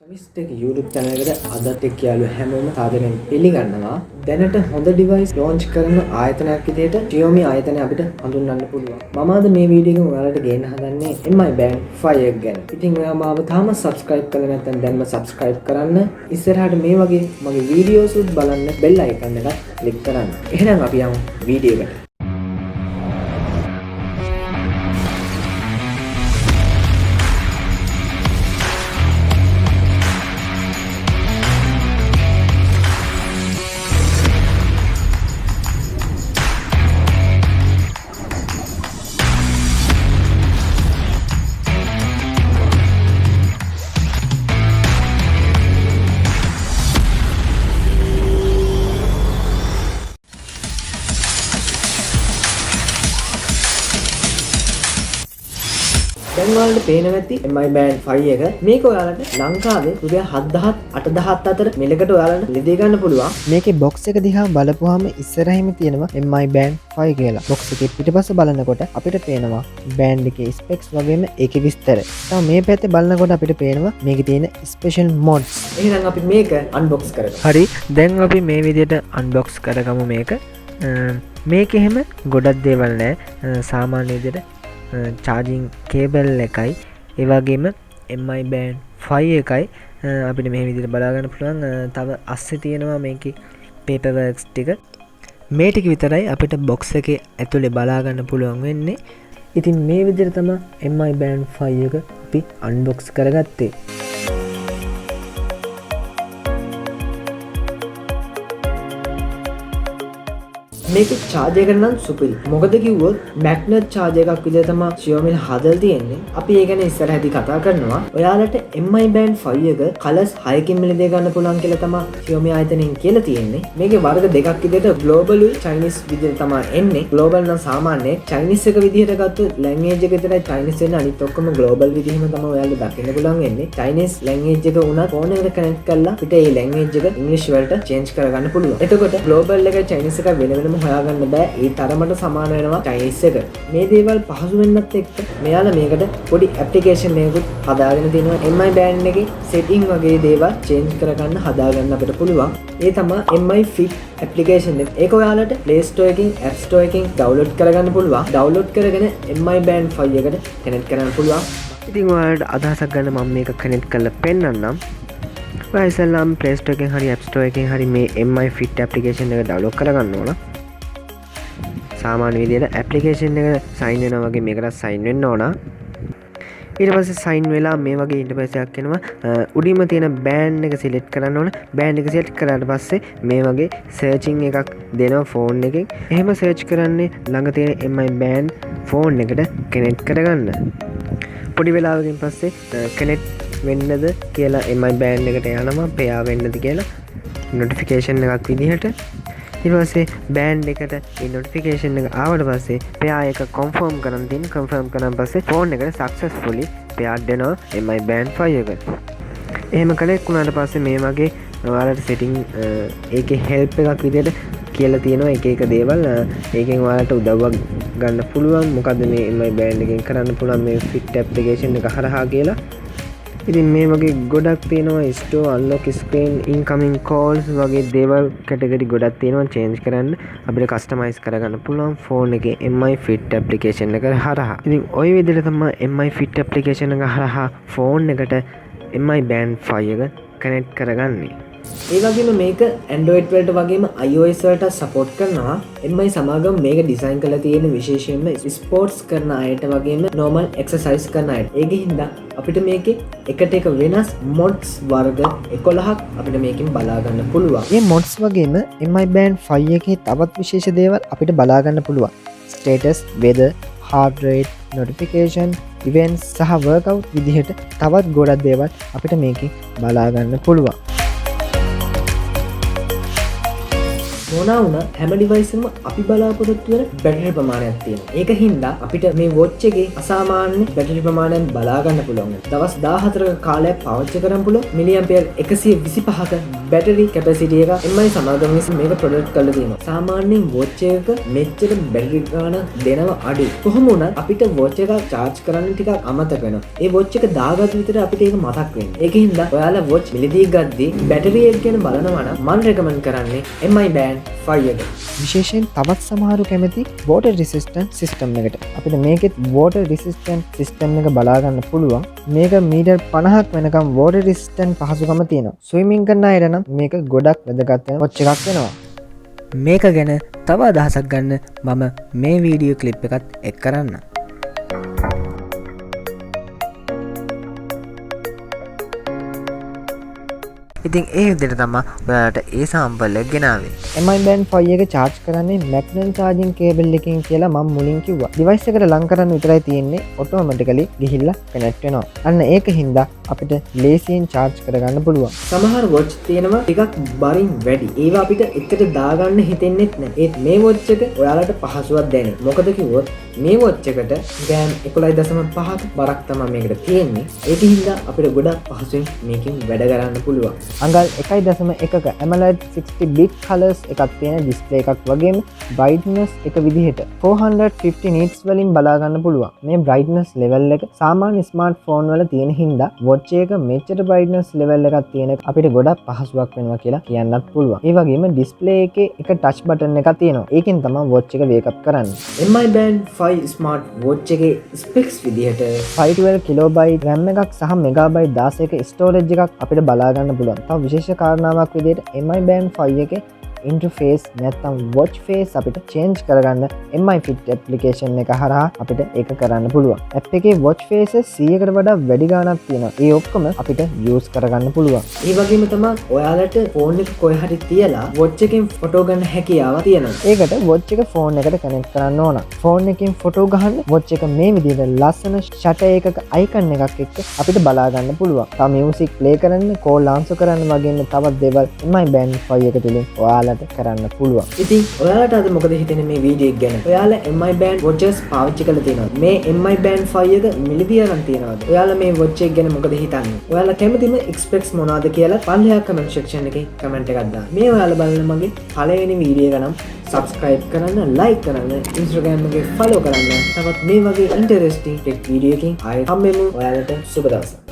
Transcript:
Shavix Tec YouTube channel එකට අදත් එක්ක යාළුවෝ හැමෝම සාදරයෙන් පිළිගන්නවා. දැනට හොඳ device launch කරන ආයතනයක් විදිහට Xiaomi ආයතනය අපිට හඳුන්වන්න පුළුවන්. මම අද මේ වීඩියෝ එකෙන් ඔයාලට ගේන්න හදන්නේ Mi Band 5 එක ගැන. ඉතින් ඔයා මාව තාම subscribe කරලා නැත්නම් දැන්ම subscribe කරන්න. ඉස්සරහට මේ වගේ මගේ videos උත් බලන්න bell icon එක click කරන්න. එහෙනම් අපි යමු වීඩියෝ එකට. දැන් ඔයාලට පේනවා ඇති Mi Band 5 එක. මේක ඔයාලට ලංකාවේ රුපියල් 7000 8000 අතර මිලකට ඔයාලට ලිදී ගන්න පුළුවන්. මේකේ box එක දිහා බලපුවාම ඉස්සරහින් තියෙනවා Mi Band 5 කියලා. box එකේ පිටපස්ස බලනකොට අපිට පේනවා band එකේ specs වගේම ඒකේ විස්තර. තව මේ පැත්තේ බලනකොට අපිට පේනවා මේකේ තියෙන special mods. එහෙනම් අපි මේක unbox කරමු. හරි. දැන් අපි මේ විදිහට unbox කරගමු මේක. මේක එහෙම ගොඩක් දේවල් නැහැ. සාමාන්‍ය විදිහට charging cable එකයි ඒ වගේම Mi Band 5 එකයි අපිට මේ විදිහට බලා ගන්න පුළුවන්. තව අස්සේ තියෙනවා මේකේ paper works ටික. මේ ටික විතරයි අපිට box එකේ ඇතුලේ බලා ගන්න පුළුවන් වෙන්නේ. ඉතින් මේ විදිහට තමයි Mi Band 5 එක අපි unbox කරගත්තේ. මේක charge එක නම් සුපිරි. මොකද කිව්වොත් magnet charge එකක් විදිහට තමයි Xiaomi හදලා තියෙන්නේ. අපි ඒ ගැන ඉස්සරහදී කතා කරනවා. ඔයාලට Mi Band 5 එක colors 6කින් මිලදී ගන්න පුළුවන් කියලා තමයි Xiaomi ආයතනයෙන් කියලා තියෙන්නේ. මේකේ වර්ග දෙකක් විදිහට global Chinese විදිහට තමයි එන්නේ. global නම් සාමාන්‍ය Chinese එක විදිහට ගත්තොත් language එක විතරයි Chinese වෙන්නේ. අනිත් ඔක්කොම global විදිහම තමයි ඔයාලට දකින්න පුළුවන් වෙන්නේ. Chinese language එක උනත් phone එකට connect කරලා අපිට ඒ language එක English වලට change කරගන්න පුළුවන්. එතකොට global එකයි Chinese එකයි වෙන වෙනම හොයාගන්න බෑ. ඒ තරමට සමාන වෙනවා Chinese එක. මේ දේවල් පහසු වෙන්නත් එක්ක මෙයාලා මේකට පොඩි ඇප්ලිකේෂන් එකකුත් හදාගෙන තිනවා. Mi Band එකේ setting වගේ දේවල් change කරගන්න හදාගන්න අපිට පුළුවන්. ඒ තමයි Mi Fit ඇප්ලිකේෂන් එක. ඒක ඔයාලට Play Store එකකින් App Store එකකින් download කරගන්න පුළුවන්. download කරගෙන Mi Band 5 එකට connect කරන්න පුළුවන්. ඉතින් ඔයාලට අදහසක් ගන්න මම මේක connect කරලා පෙන්නන්නම්. ඔයා ඉස්සෙල්ලාම Play Store එකෙන් හරි App Store එකෙන් හරි මේ Mi Fit ඇප්ලිකේෂන් එක download කරගන්න ඕන. සාමාන්‍ය විදිහට ඇප්ලිකේෂන් එක sign වෙනවා වගේ මේකට sign වෙන්න ඕන. ඊට පස්සේ sign වෙලා මේ වගේ ඉන්ටර්ෆේස් එකක් එනවා. උඩින්ම තියෙන band එක select කරන්න ඕන. band එක select කරාට පස්සේ මේ වගේ searching එකක් දෙනවා phone එකෙන්. එහෙම search කරන්නේ ළඟ තියෙන Mi Band phone එකට connect කරගන්න. පොඩි වෙලාවකින් පස්සේ connect වෙන්නද කියලා Mi Band එකට යනවා. pair වෙන්නද කියලා notification එකක් විදිහට. ඊට පස්සේ බෑන්ඩ් එකට මේ notification එක ආවට පස්සේ pair එක confirm කරන් දෙන්න. confirm කරන් පස්සේ phone එකට successfully paired වෙනවා Mi Band 5 එක. එහෙම කලෙක් වුණාට පස්සේ මේ වගේ ඔයාලට setting ඒකේ help එකක් විදිහට කියලා තියෙනවා එක එක දේවල්. ඒකෙන් ඔයාලට උදව්වක් ගන්න පුළුවන්. මොකද්ද මේ Mi Band එකෙන් කරන්න පුළුවන් මේ fit application එක හරහා කියලා. ඉතින් මේ වගේ ගොඩක් තියෙනවා. store unlock screen incoming calls වගේ දේවල් කැටගරි ගොඩක් තියෙනවා change කරන්න. අපිට customize කරගන්න පුළුවන් phone එකේ Mi Fit application එක හරහා. ඉතින් ওই විදිහට තමයි Mi Fit application එක හරහා phone එකට Mi Band 5 එක connect කරගන්නේ. ඒ වගේම මේක Android වලට වගේම iOS වලට support කරනවා. Mi සමාගම මේක design කරලා තියෙන විශේෂයෙන්ම sports කරන අයට වගේම normal exercise කරන අයට. ඒකෙ හින්දා අපිට මේකේ එකට එක වෙනස් mods වර්ග 11ක් අපිට මේකෙන් බලා ගන්න පුළුවන්. මේ mods වගේම Mi Band 5 එකේ තවත් විශේෂ දේවල් අපිට බලා ගන්න පුළුවන්. status, weather, heart rate, notification, events සහ workout විදිහට තවත් ගොඩක් දේවල් අපිට මේකේ බලා ගන්න පුළුවන්. මොනවා වුණත් හැම ඩිවයිස් එකම අපි බලාපොරොත්තු වෙන බැටරි ප්‍රමාණයක් තියෙනවා. ඒක හින්දා අපිට මේ වොච් එකේ අසාමාන්‍ය බැටරි ප්‍රමාණයක් බලා ගන්න පුළුවන්. දවස් 14ක කාලයක් පාවිච්චි කරන්න පුළුවන්. මිලි ඇම්පියර් 125ක බැටරි කැපැසිටි එක MI සමාගම විසින් මේක ප්‍රොඩක්ට් කරලා තියෙනවා. සාමාන්‍යයෙන් වොච් එකක මෙච්චර බැටරි ගාන දෙනවා අඩුයි. කොහොම වුණත් අපිට වොච් එක charge කරන්න ටිකක් අමතක වෙනවා. ඒ වොච් එක දාගත්ත විතර අපිට ඒක මතක් වෙන්නේ. ඒකින්ද ඔයාලා වොච් මිලදී ගද්දී බැටරි එක ගැන බලනවා නම් මම රෙකමන්ඩ් කරන්නේ Mi Band 5 එක. විශේෂයෙන් තවත් සමහරු කැමති water resistant system එකට. අපිට මේකෙත් water resistant system එක බලා ගන්න පුළුවන්. මේක මීටර් 50ක් වෙනකම් water resistant පහසුකම තියෙනවා. ස්විමින් කරන අයට නම් මේක ගොඩක් වැදගත් වෙන වොච් එකක් වෙනවා. මේක ගැන තව අදහසක් ගන්න මම මේ වීඩියෝ ක්ලිප් එකත් එක් කරන්න. ඉතින් ඒ විදිහට තමයි ඔයාලට ඒ සාම්පල් එක ගෙනාවේ. Mi Band 5 එක charge කරන්නේ magnet charging cable එකකින් කියලා මම මුලින් කිව්වා. device එකට ලං කරන්න විතරයි තියෙන්නේ automatically ගිහිල්ලා connect වෙනවා. අන්න ඒක හින්දා අපිට ලේසියෙන් charge කරගන්න පුළුවන්. සමහර watch තියෙනවා ටිකක් බරින් වැඩි. ඒවා අපිට එකට දාගන්න හිතෙන්නෙත් නැහැ. ඒත් මේ watch එක ඔයාලට පහසුවක් දැනේ. මොකද කිව්වොත් මේ watch එකට RAM 11.5ක බරක් තමයි මේකට තියෙන්නේ. ඒක හින්දා අපිට ගොඩක් පහසුවෙන් මේකෙන් වැඩ කරන්න පුළුවන්. අඟල් 1.1ක AMOLED 60 bit colors එකක් තියෙන display එකක් වගේම brightness එක විදිහට 450 nits වලින් බලා ගන්න පුළුවන්. මේ brightness level එක සාමාන්‍ය smartphone වල තියෙන හින්දා watch එක මෙච්චර brightness level එකක් තියෙන එක අපිට ගොඩක් පහසුවක් වෙනවා කියලා කියන්නත් පුළුවන්. ඒ වගේම display එකේ එක touch button එකක් තියෙනවා. ඒකෙන් තමයි watch එක wake up කරන්නේ. Mi Band 5 smart watch එකේ specs විදිහට 512 kilobyte RAM එකක් සහ megabyte 16ක storage එකක් අපිට බලා ගන්න පුළුවන්. තව විශේෂ කාරණාවක් විදිහට Mi Band 5 එකේ interface නැත්නම් watch face අපිට change කරගන්න Mi.It application එක හරහා අපිට ඒක කරන්න පුළුවන්. app එකේ watch faces 100කට වඩා වැඩි ගාණක් තියෙනවා. ඒ ඔක්කොම අපිට use කරගන්න පුළුවන්. ඒ වගේම තමයි ඔයාලට phone එක කොහේ හරි තියලා watch එකෙන් photo ගන්න හැකියාව තියෙනවා. ඒකට watch එක phone එකට connect කරන්න ඕන. phone එකෙන් photo ගහන්න watch එක මේ විදිහට ලස්සන shutter එකක icon එකක් එක්ක අපිට බලා ගන්න පුළුවන්. තව music play කරන්න, call answer කරන්න වගේ තවත් දේවල් Mi Band 5 එක තුලින් ඔයාලා කරන්න පුළුවන්. ඉතින් ඔයාලට අද මොකද හිතෙන්නේ මේ වීඩියෝ එක ගැන? ඔයාලා Mi Band watches පාවිච්චි කරලා තියෙනවද? මේ Mi Band 5 එක මිලදී අරන් තියෙනවද? ඔයාලා මේ watch එක ගැන මොකද හිතන්නේ? ඔයාලා කැමතිම specs මොනවද කියලා පල්ලෙහා comment section එකේ comment එකක් දාන්න. මේ ඔයාලා බලන මගේ පළවෙනි වීඩියෝ එක නම් subscribe කරන්න, like කරන්න, Instagram එකේ follow කරන්න. තවත් මේ වගේ interesting tech වීඩියෝ එකකින් ආයෙත් හම්බෙමු. ඔයාලට සුබ දවසක්.